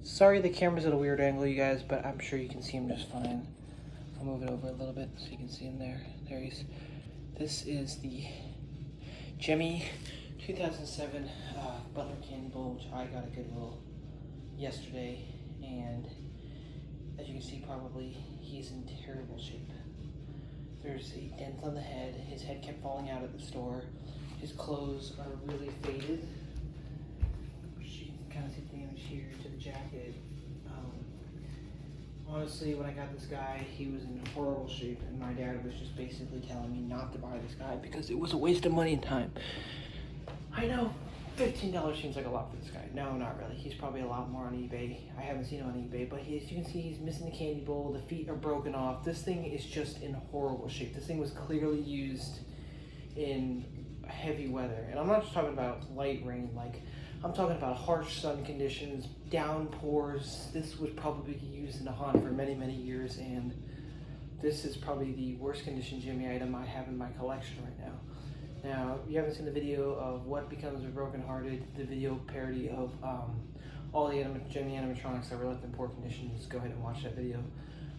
Sorry the camera's at a weird angle, you guys, but I'm sure you can see him just fine. I'll move it over a little bit so you can see him there. There he is. This is the Gemmy 2007 Butler Candy Bowl, which I got at Goodwill yesterday, and as you can see, probably he's in terrible shape. There's a dent on the head. His head kept falling out at the store. His clothes are really faded. You can kind of see the damage here to the jacket. Honestly, when I got this guy, he was in horrible shape, and my dad was just basically telling me not to buy this guy because it was a waste of money and time. I know, $15 seems like a lot for this guy. No, not really. He's probably a lot more on eBay. I haven't seen him on eBay, but as you can see, he's missing the candy bowl. The feet are broken off. This thing is just in horrible shape. This thing was clearly used in heavy weather, and I'm not just talking about light rain. Like, I'm talking about harsh sun conditions, downpours. This was probably used in a haunt for many, many years, and this is probably the worst condition Gemmy item I have in my collection right now. Now, if you haven't seen the video of What Becomes a Broken Hearted, the video parody of all the Gemmy animatronics that were left in poor conditions, go ahead and watch that video.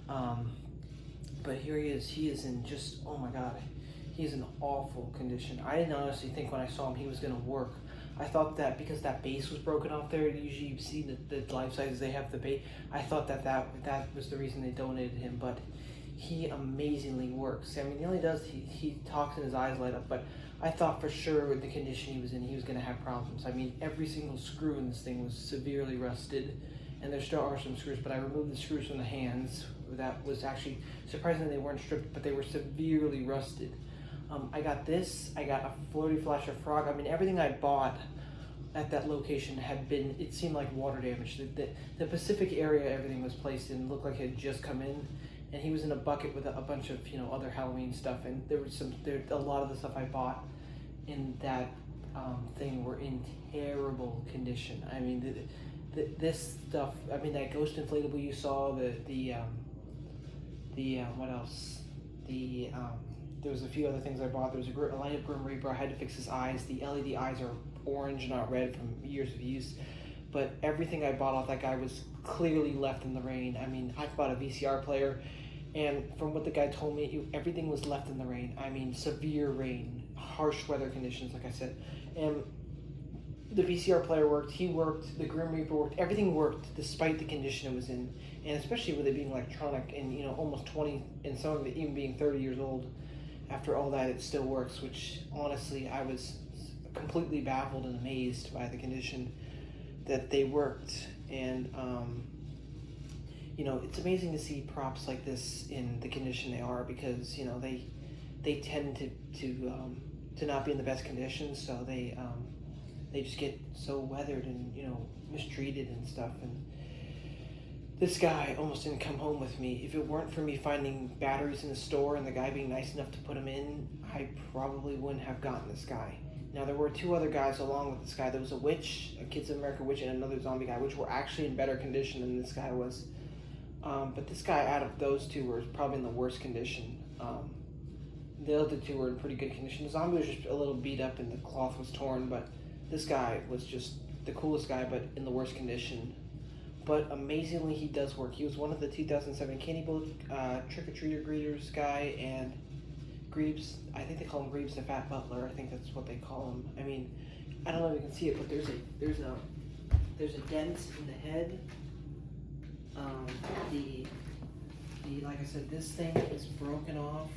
But here he is. He is in just, oh my god, he's in awful condition. I didn't honestly think when I saw him he was going to work. I thought that because that base was broken off there, usually you see the life sizes, they have the base. I thought that was the reason they donated him, but he amazingly works. I mean, he only does, he talks and his eyes light up, but I thought for sure with the condition he was in, he was going to have problems. I mean, every single screw in this thing was severely rusted, and there still are some screws, but I removed the screws from the hands. That was actually, surprisingly they weren't stripped, but they were severely rusted. I got this, I got a floaty flasher frog. I mean, everything I bought at that location had been, it seemed like water damage. The Pacific area everything was placed in looked like it had just come in, and he was in a bucket with a bunch of, other Halloween stuff, and there was a lot of the stuff I bought in that thing were in terrible condition. I mean, this stuff, I mean, that ghost inflatable you saw, what else? There was a few other things I bought. There was a light up Grim Reaper. I had to fix his eyes. The LED eyes are orange, not red, from years of use. But everything I bought off that guy was clearly left in the rain. I mean, I bought a VCR player, and from what the guy told me, everything was left in the rain. I mean, severe rain, harsh weather conditions, like I said. And the VCR player worked, he worked, the Grim Reaper worked, everything worked despite the condition it was in. And especially with it being electronic and, almost 20, and some of it even being 30 years old. After all that, it still works, which honestly, I was completely baffled and amazed by the condition that they worked. And, it's amazing to see props like this in the condition they are, because, they tend to not be in the best conditions, so they just get so weathered and, mistreated and stuff. And this guy almost didn't come home with me. If it weren't for me finding batteries in the store and the guy being nice enough to put them in, I probably wouldn't have gotten this guy. Now, there were two other guys along with this guy. There was a witch, a Kids of America witch, and another zombie guy, which were actually in better condition than this guy was. But this guy, out of those two, was probably in the worst condition. The other two were in pretty good condition. The zombie was just a little beat up and the cloth was torn, but this guy was just the coolest guy, but in the worst condition. But amazingly, he does work. He was one of the 2007 Candy Bowl trick-or-treater greeters guy, and Greeves, I think they call him Greeves the Fat Butler. I think that's what they call him. I mean, I don't know if you can see it, but there's a dent in the head. Like I said, this thing is broken off.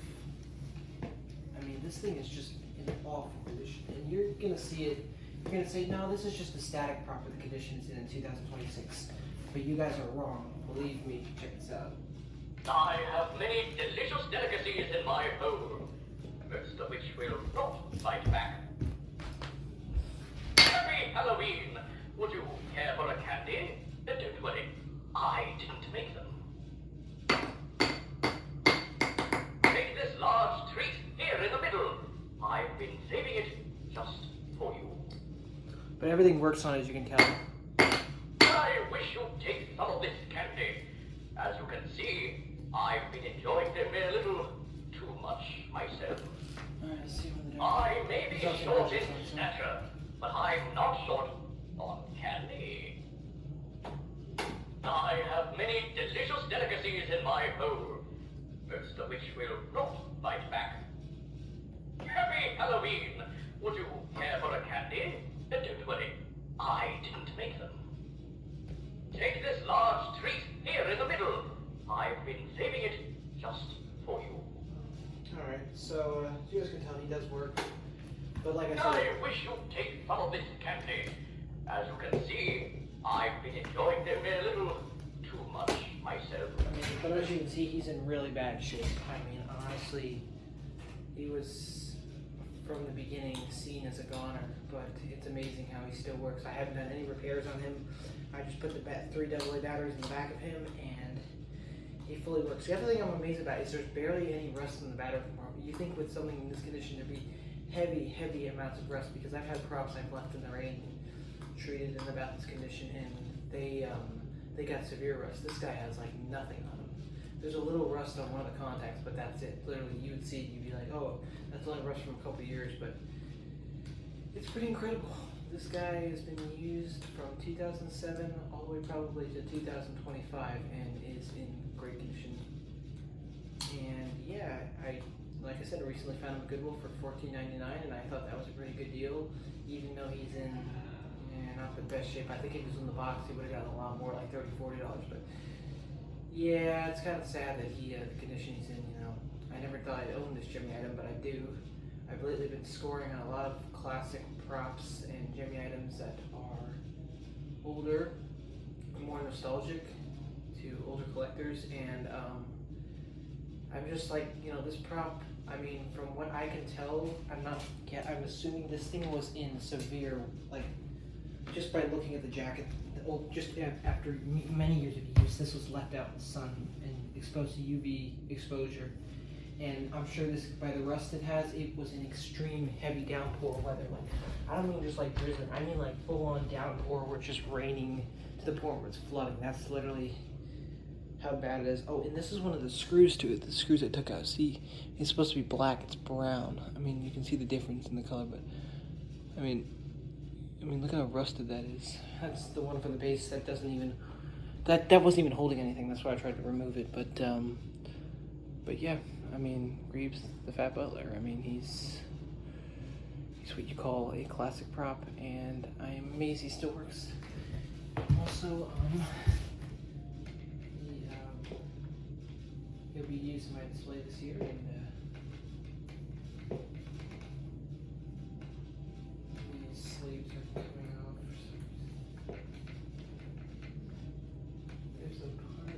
I mean, this thing is just in awful condition, and you're gonna see it. You're gonna say, no, this is just a static prop with the conditions in 2026. But you guys are wrong. Believe me. Check this out. I have many delicious delicacies in my home, most of which will not fight back. Happy Halloween! Would you care for a candy? Don't worry, I didn't make them. Take this large treat here in the middle. I've been saving it just for you. But everything works on it, as you can tell. I wish you'd take some of this candy. As you can see, I've been enjoying them a little too much myself. Alright, let's see what they're I may be short in stature, but I'm not short on candy. I have many delicious delicacies in my hold, most of which will not bite back. Happy Halloween! Would you care for a candy? Don't worry, I didn't make them. Take this large treat here in the middle. I've been saving it just for you. Alright, so as you guys can tell, he does work. But like I said, I wish you'd take some of this candy. As you can see, I've been enjoying them a little too much myself. but as you can see, he's in really bad shape. I mean, honestly, he was from the beginning seen as a goner, but it's amazing how he still works. I haven't done any repairs on him. I just put the 3 AA batteries in the back of him, and he fully works. The other thing I'm amazed about is there's barely any rust in the battery compartment. You think with something in this condition there'd be heavy amounts of rust, because I've had props I've left in the rain treated in about this condition, and they got severe rust. This guy has like nothing on him. There's a little rust on one of the contacts, but that's it. Literally, you would see it, you'd be like, oh, that's only rust from a couple of years, but it's pretty incredible. This guy has been used from 2007 all the way probably to 2025 and is in great condition. And yeah, like I said, I recently found him at Goodwill for $14.99, and I thought that was a pretty good deal, even though he's in not the best shape. I think if he was in the box, he would have gotten a lot more, like $30, $40. But yeah, it's kind of sad that the condition he's in. I never thought I'd own this Gemmy item, but I do. I've lately been scoring on a lot of classic props and Gemmy items that are older, more nostalgic to older collectors, and I'm just like, this prop, I mean, from what I can tell, I'm assuming this thing was in severe, like, just by looking at the jacket, just after many years of use, this was left out in the sun and exposed to UV exposure. And I'm sure this, by the rust it has, it was in extreme heavy downpour weather. Like, I don't mean just like drizzling, I mean like full on downpour where it's just raining to the point where it's flooding. That's literally how bad it is. Oh, and this is one of the screws to it, the screws I took out. See, it's supposed to be black, it's brown. I mean, you can see the difference in the color, but I mean, look how rusted that is. That's the one from the base that doesn't even, that wasn't even holding anything. That's why I tried to remove it, but yeah. I mean, Greaves, the Fat Butler, I mean, he's what you call a classic prop, and I am amazed he still works. Also, he'll be used in my display this year, and these sleeves are coming off for some reason. There's a part.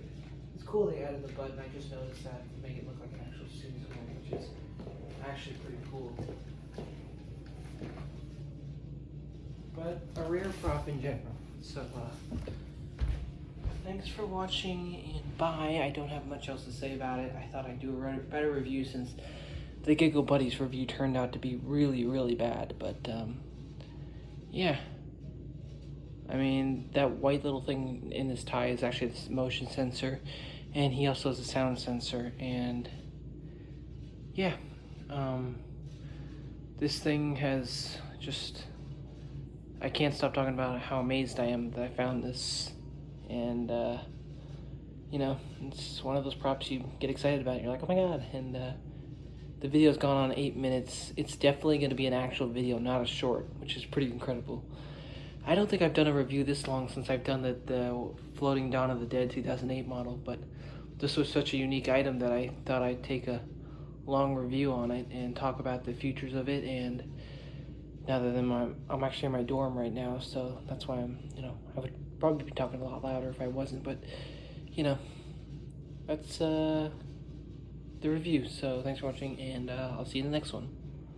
It's cool they added the button. I just noticed that to make it look like an actual suit he's wearing, which is actually pretty cool. But a rare prop in general. So, thanks for watching, and bye. I don't have much else to say about it. I thought I'd do a better review since the Giggle Buddies review turned out to be really bad. But, yeah. I mean, that white little thing in his tie is actually this motion sensor, and he also has a sound sensor, and yeah, this thing has just, I can't stop talking about how amazed I am that I found this, and it's one of those props you get excited about. You're like, oh my god, and the video's gone on 8 minutes. It's definitely going to be an actual video, not a short, which is pretty incredible. I don't think I've done a review this long since I've done the Floating Dawn of the Dead 2008 model, but this was such a unique item that I thought I'd take a long review on it and talk about the features of it. And now that I'm actually in my dorm right now, so that's why I would probably be talking a lot louder if I wasn't, but that's the review. So thanks for watching, and I'll see you in the next one.